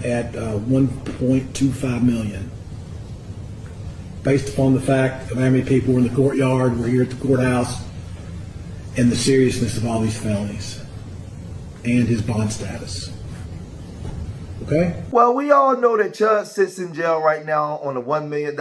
at 1.25 million. Based upon the fact of how many people were in the courtyard, were here at the courthouse, and the seriousness of all these felonies, and his bond status. Okay? Well, we all know that Chud sits in jail right now on a $1 million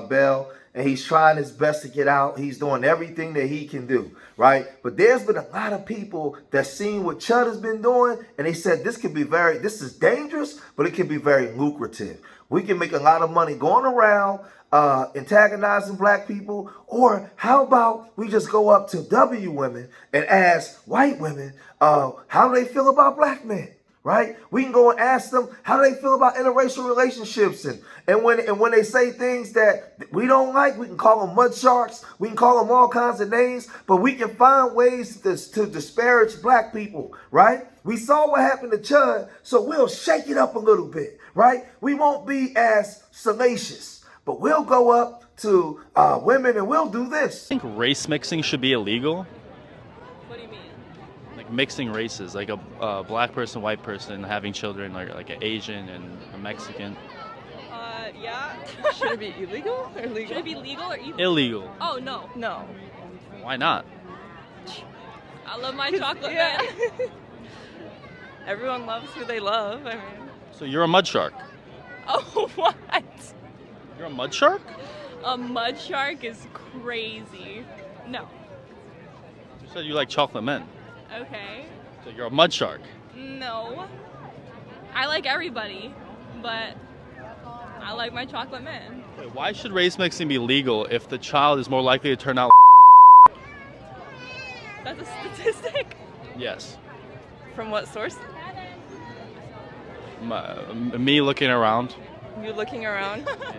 bail, and he's trying his best to get out. He's doing everything that he can do, right? But there's been a lot of people that seen what Chud has been doing, and they said this is dangerous, but it can be very lucrative. We can make a lot of money going around antagonizing black people. Or how about we just go up to W women and ask white women how do they feel about black men? Right? We can go and ask them how do they feel about interracial relationships, and when they say things that we don't like, we can call them mud sharks, we can call them all kinds of names, but we can find ways to disparage black people, right? We saw what happened to Chud, so we'll shake it up a little bit, right? We won't be as salacious, but we'll go up to women and we'll do this. I think race mixing should be illegal. What do you mean? Like mixing races, like a black person, white person having children, like an Asian and a Mexican. Yeah. Should it be illegal or legal? Should it be legal or evil? Illegal. Oh, no. No. Why not? I love my chocolate Yeah. man. Everyone loves who they love. I mean. So you're a mud shark. Oh, what? You're a mud shark? A mud shark is crazy. No. You said you like chocolate men. Okay. So you're a mud shark. No. I like everybody, but I like my chocolate man. Wait, why should race mixing be legal if the child is more likely to turn out? That's a statistic. Yes. From what source? Me looking around. You looking around? Yeah.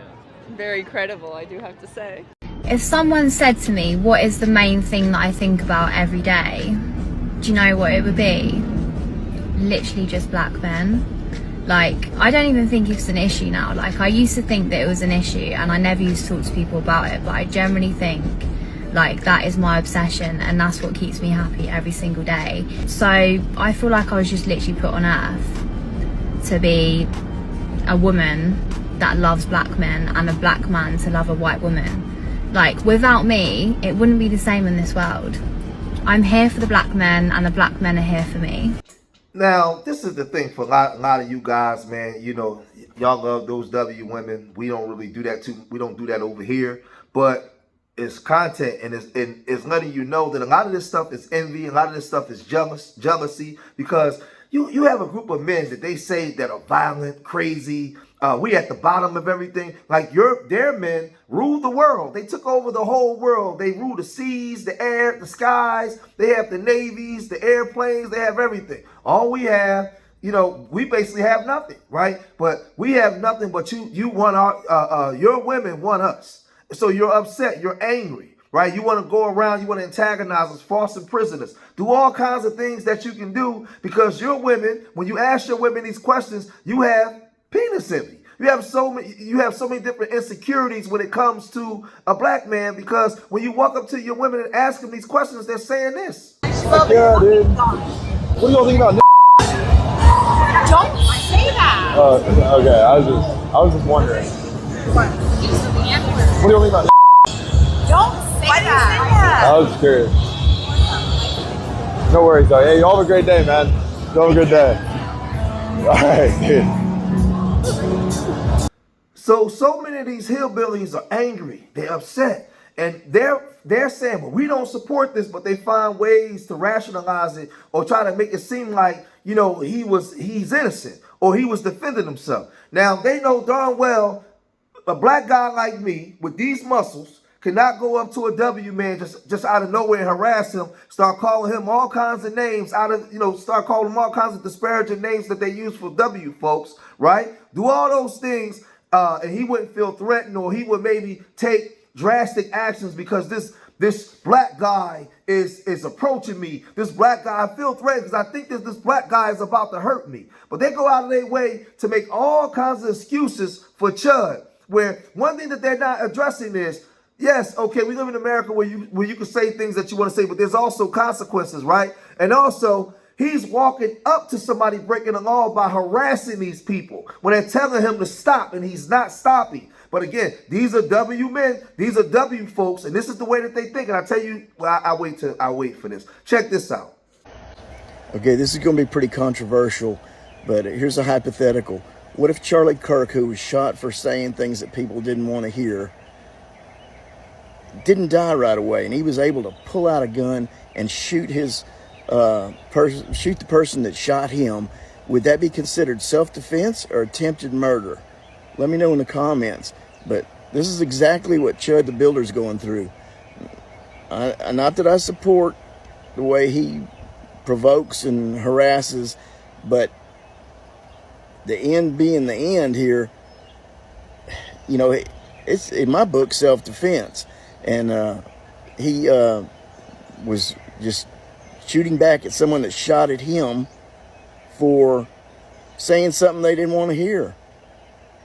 Very credible, I do have to say. If someone said to me, what is the main thing that I think about every day? Do you know what it would be? Literally just black men. Like, I don't even think it's an issue now. Like, I used to think that it was an issue and I never used to talk to people about it, but I generally think like that is my obsession and that's what keeps me happy every single day. So I feel like I was just literally put on earth to be a woman that loves black men and a black man to love a white woman. Like, without me, it wouldn't be the same in this world. I'm here for the black men and the black men are here for me. Now, this is the thing for a lot of you guys, man. You know, y'all love those W women. We don't really do that we don't do that over here. But it's content, and it's letting you know that a lot of this stuff is envy, a lot of this stuff is jealousy, because you have a group of men that they say that are violent, crazy. We at the bottom of everything. Like their men rule the world. They took over the whole world. They rule the seas, the air, the skies. They have the navies, the airplanes. They have everything. All we have, we basically have nothing, right? But we have nothing. But you want your women want us. So you're upset. You're angry, right? You want to go around. You want to antagonize us, false prisoners. Do all kinds of things that you can do because your women. When you ask your women these questions, you have penis envy. You have so many different insecurities when it comes to a black man, because when you walk up to your women and ask them these questions, they're saying this. Heck yeah, dude. What do y'all think about Don't say that. okay, I was just wondering. What? What do y'all think about Don't say that. I was just curious. No worries though. Hey, y'all have a great day, man. Y'all have a good day. All right, dude. So many of these hillbillies are angry. They're upset. And they're saying, well, we don't support this, but they find ways to rationalize it or try to make it seem like, he's innocent or he was defending himself. Now, they know darn well a black guy like me with these muscles cannot go up to a W man just out of nowhere and harass him, start calling him all kinds of names start calling him all kinds of disparaging names that they use for W folks, right? Do all those things. And he wouldn't feel threatened, or he would maybe take drastic actions because this black guy is approaching me. This black guy, I feel threatened because I think that this black guy is about to hurt me. But they go out of their way to make all kinds of excuses for Chud, where one thing that they're not addressing is, yes, okay, we live in America where you can say things that you want to say, but there's also consequences, right? And also, He's walking up to somebody breaking the law by harassing these people when they're telling him to stop, and he's not stopping. But again, these are W men, these are W folks, and this is the way that they think. And I tell you, well, I wait for this. Check this out. Okay, this is going to be pretty controversial, but here's a hypothetical. What if Charlie Kirk, who was shot for saying things that people didn't want to hear, didn't die right away, and he was able to pull out a gun and shoot his shoot the person that shot him? Would that be considered self-defense or attempted murder? Let me know in the comments. But this is exactly what Chud the Builder's going through. Not that I support the way he provokes and harasses, but the end being the end here, you know, it's in my book self-defense. And he was just shooting back at someone that shot at him for saying something they didn't want to hear.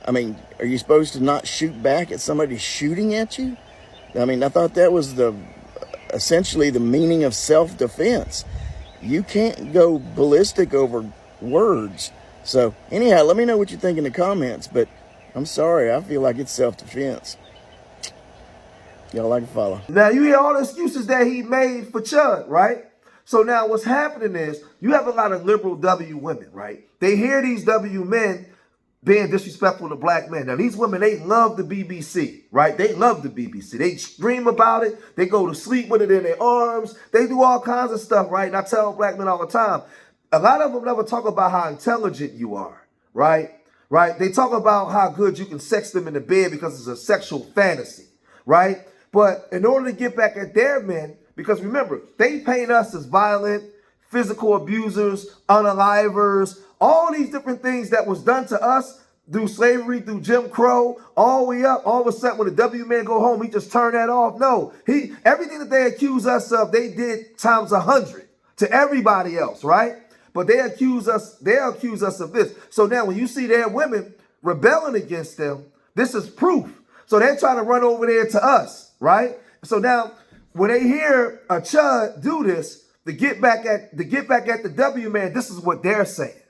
I mean, are you supposed to not shoot back at somebody shooting at you? I mean, I thought that was essentially the meaning of self-defense. You can't go ballistic over words. So anyhow, let me know what you think in the comments, but I'm sorry, I feel like it's self-defense. Y'all like to follow. Now, you hear all the excuses that he made for Chud, right? So now what's happening is you have a lot of liberal W women, right? They hear these W men being disrespectful to black men. Now, these women, they love the BBC, right? They love the BBC. They dream about it. They go to sleep with it in their arms. They do all kinds of stuff, right? And I tell black men all the time, a lot of them never talk about how intelligent you are, right? Right? They talk about how good you can sex them in the bed because it's a sexual fantasy, right? But in order to get back at their men, because remember, they paint us as violent, physical abusers, unalivers, all these different things that was done to us through slavery, through Jim Crow, all the way up. All of a sudden, when the W men go home, he just turned that off. No, everything that they accuse us of, they did times 100 to everybody else, right? But they accuse us of this. So now when you see their women rebelling against them, this is proof. So they're trying to run over there to us, right? So now when they hear a Chud do this, to get back at the W man, this is what they're saying.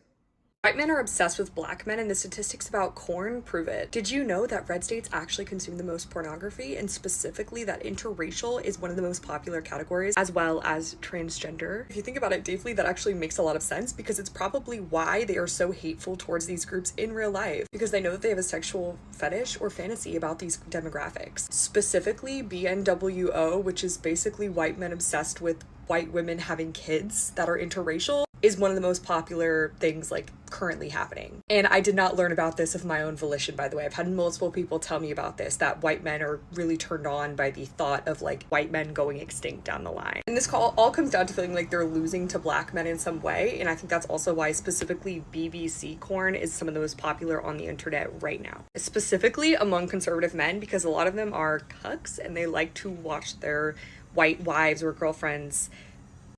White men are obsessed with black men, and the statistics about porn prove it. Did you know that red states actually consume the most pornography, and specifically that interracial is one of the most popular categories, as well as transgender? If you think about it deeply, that actually makes a lot of sense, because it's probably why they are so hateful towards these groups in real life, because they know that they have a sexual fetish or fantasy about these demographics. Specifically, BNWO, which is basically white men obsessed with white women having kids that are interracial, is one of the most popular things like currently happening. And I did not learn about this of my own volition, by the way. I've had multiple people tell me about this, that white men are really turned on by the thought of like white men going extinct down the line. And this all comes down to feeling like they're losing to black men in some way. And I think that's also why specifically BBC corn is some of the most popular on the internet right now. Specifically among conservative men, because a lot of them are cucks and they like to watch their white wives or girlfriends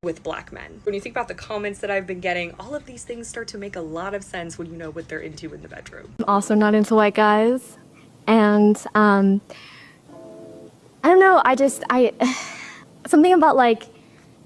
with black men. When you think about the comments that I've been getting, all of these things start to make a lot of sense when you know what they're into in the bedroom. I'm also not into white guys, and I don't know, something about like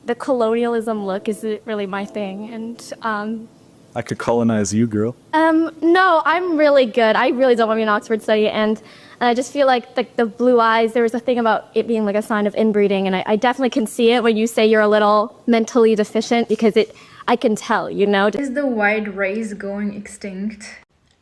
the colonialism look isn't really my thing, and I could colonize you, girl. no, I'm really good. I really don't want to be an Oxford study, and I just feel like the blue eyes, there was a thing about it being like a sign of inbreeding, and I definitely can see it when you say you're a little mentally deficient, because I can tell, you know? Is the white race going extinct?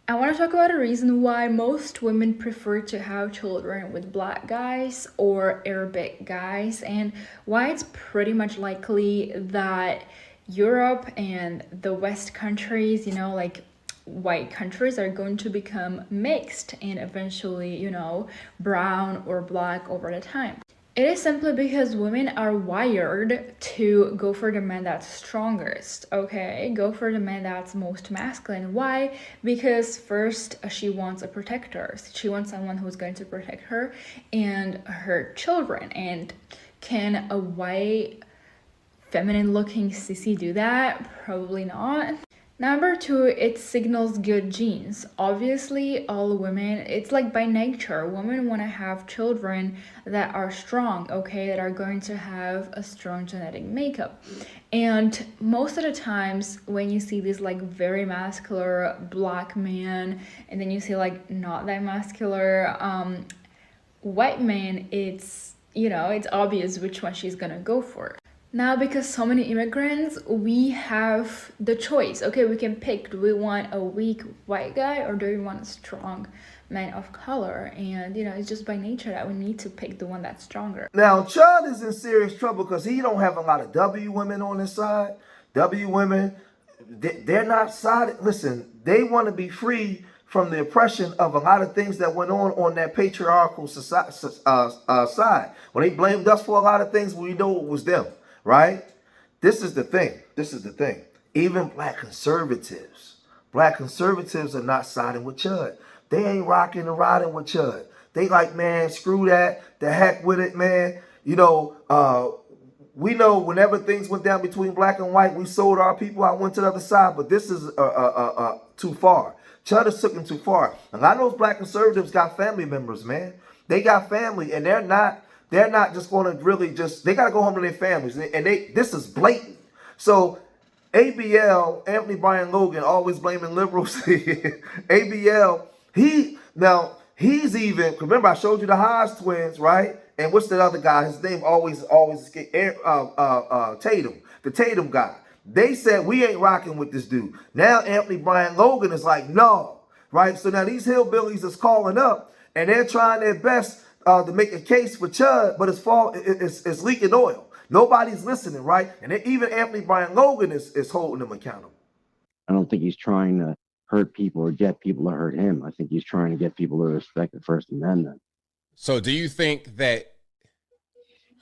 I want to talk about a reason why most women prefer to have children with black guys or Arabic guys, and why it's pretty much likely that Europe and the West countries, you know, like white countries, are going to become mixed and eventually, you know, brown or black over the time. It is simply because women are wired to go for the man that's strongest, okay? Go for the man that's most masculine. Why? Because first, she wants a protector. She wants someone who's going to protect her and her children. And can a white feminine looking sissy do that? Probably not. Number two, it signals good genes. Obviously, all women, it's like by nature, women want to have children that are strong, okay, that are going to have a strong genetic makeup. And most of the times when you see this like very muscular black man, and then you see like not that muscular white man, it's, you know, it's obvious which one she's gonna go for. Now, because so many immigrants, we have the choice. Okay, we can pick, do we want a weak white guy or do we want a strong man of color? And, you know, it's just by nature that we need to pick the one that's stronger. Now, Chud is in serious trouble because he don't have a lot of W women on his side. W women, they're not sided. Listen, they want to be free from the oppression of a lot of things that went on that patriarchal side. When they blamed us for a lot of things, we know it was them. Right? This is the thing. This is the thing. Even black conservatives are not siding with Chud. They ain't rocking and riding with Chud. They like, man, screw that. The heck with it, man. You know, we know whenever things went down between black and white, we sold our people out, went to the other side. But this is too far. Chud is taking too far. A lot of those black conservatives got family members, man. They got family, and they're not just going to really just, they got to go home to their families. And this is blatant. So ABL, Anthony Brian Logan, always blaming liberals. ABL, he's even, remember I showed you the Haas twins, right? And what's the other guy? His name always escaped, Tatum, the Tatum guy. They said, we ain't rocking with this dude. Now Anthony Brian Logan is like, no, right? So now these hillbillies is calling up and they're trying their best to make a case for Chud, but it's leaking oil. Nobody's listening, right? And even Anthony Brian Logan is holding him accountable. I don't think he's trying to hurt people or get people to hurt him. I think he's trying to get people to respect the First Amendment. So do you think that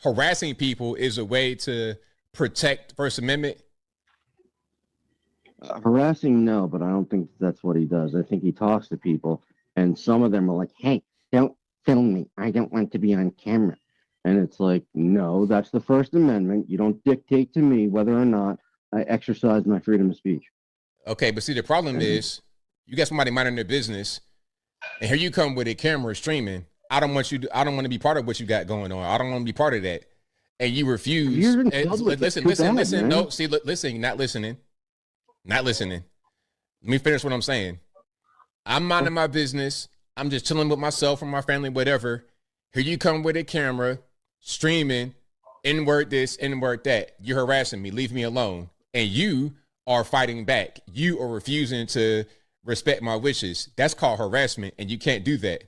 harassing people is a way to protect First Amendment? Harassing, no, but I don't think that's what he does. I think he talks to people, and some of them are like, hey, don't film me. I don't want to be on camera. And it's like, no, that's the First Amendment. You don't dictate to me whether or not I exercise my freedom of speech. Okay, but see, the problem is you got somebody minding their business, and here you come with a camera streaming. I don't want to be part of what you got going on. I don't want to be part of that. And you refuse. Listen. No, see, listen, not listening. Not listening. Let me finish what I'm saying. I'm minding my business. I'm just chilling with myself or my family, whatever. Here you come with a camera, streaming, N-word this, N-word that. You're harassing me. Leave me alone. And you are fighting back. You are refusing to respect my wishes. That's called harassment, and you can't do that.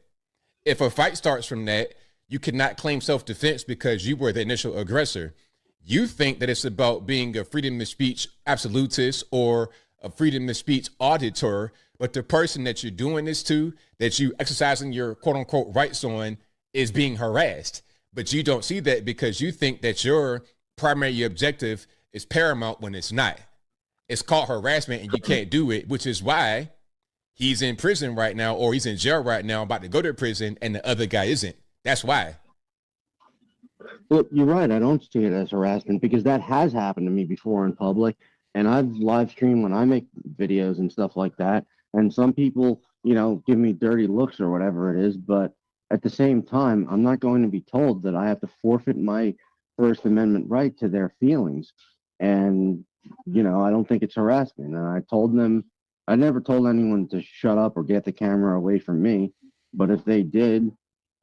If a fight starts from that, you cannot claim self-defense because you were the initial aggressor. You think that it's about being a freedom of speech absolutist or a freedom of speech auditor, but the person that you're doing this to, that you exercising your quote unquote rights on, is being harassed. But you don't see that because you think that your primary objective is paramount when it's not. It's called harassment and you can't do it, which is why he's in prison right now, or he's in jail right now, about to go to prison, and the other guy isn't. That's why. Well, you're right. I don't see it as harassment because that has happened to me before in public. And I've live streamed when I make videos and stuff like that. And some people, you know, give me dirty looks or whatever it is. But at the same time, I'm not going to be told that I have to forfeit my First Amendment right to their feelings. And, you know, I don't think it's harassment. And I told them, I never told anyone to shut up or get the camera away from me. But if they did,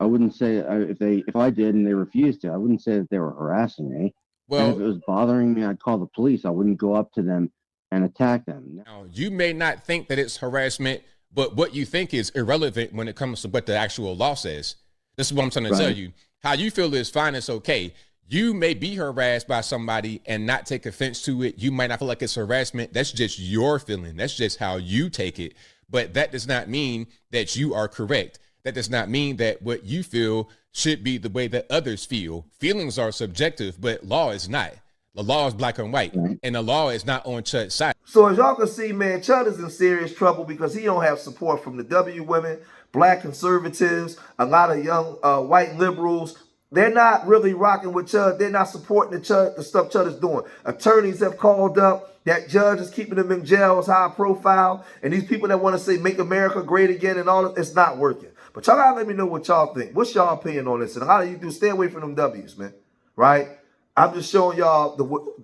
I wouldn't say if I did and they refused to, I wouldn't say that they were harassing me. Well, and if it was bothering me, I'd call the police. I wouldn't go up to them and attack them. Now, you may not think that it's harassment, but what you think is irrelevant when it comes to what the actual law says. This is what I'm trying to tell you. How you feel is fine. It's okay. You may be harassed by somebody and not take offense to it. You might not feel like it's harassment. That's just your feeling. That's just how you take it. But that does not mean that you are correct. That does not mean that what you feel should be the way that others feel. Feelings are subjective, but law is not. The law is black and white, and the law is not on Chud's side. So as y'all can see, man, Chud is in serious trouble because he don't have support from the W women, black conservatives, a lot of young white liberals, They're not really rocking with Chud. They're not supporting the stuff Chud is doing. Attorneys have called up. That judge is keeping them in jail. It's high profile. And these people that want to say make America great again and all, it's not working. But y'all gotta let me know what y'all think. What's y'all opinion on this? And a lot of you do stay away from them W's, man. Right? I'm just showing y'all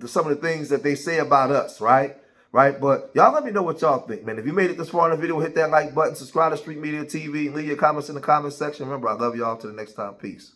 some of the things that they say about us, right? Right? But y'all let me know what y'all think, man. If you made it this far in the video, hit that like button, subscribe to Street Media TV, and leave your comments in the comment section. Remember, I love y'all. Till the next time. Peace.